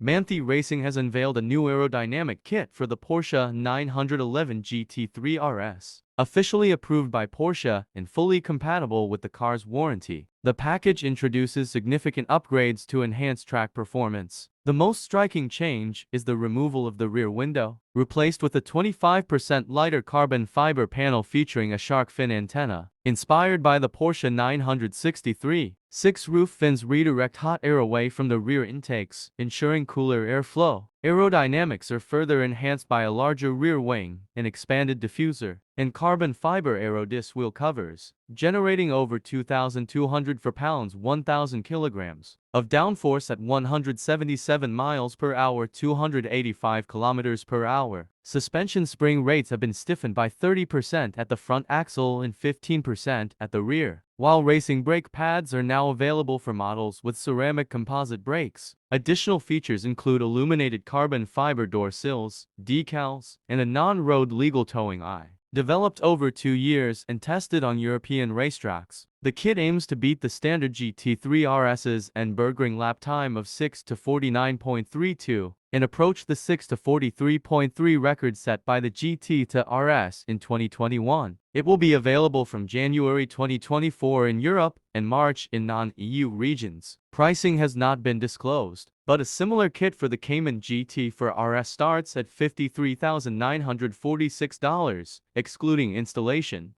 Manthey Racing has unveiled a new aerodynamic kit for the Porsche 911 GT3 RS. Officially approved by Porsche and fully compatible with the car's warranty, the package introduces significant upgrades to enhance track performance. The most striking change is the removal of the rear window, replaced with a 25% lighter carbon fiber panel featuring a shark fin antenna. Inspired by the Porsche 963, 6 roof fins redirect hot air away from the rear intakes, ensuring cooler airflow. Aerodynamics are further enhanced by a larger rear wing, an expanded diffuser, and carbon fiber aerodisc wheel covers, generating over 2,200 foot-pounds 1,000 kilograms of downforce at 177 miles per hour 285 kilometers per hour. Suspension spring rates have been stiffened by 30% at the front axle and 15% at the rear, while racing brake pads are now available for models with ceramic composite brakes. Additional features include illuminated carbon fiber door sills, decals, and a non-road legal towing eye. Developed over 2 years and tested on European racetracks, the kit aims to beat the standard GT3 RS's and Nürburgring lap time of 6 to 49.32 and approach the 6 to 43.3 record set by the GT3 RS in 2021. It will be available from January 2024 in Europe and March in non-EU regions. Pricing has not been disclosed, but a similar kit for the Cayman GT3 RS starts at $53,946, excluding installation.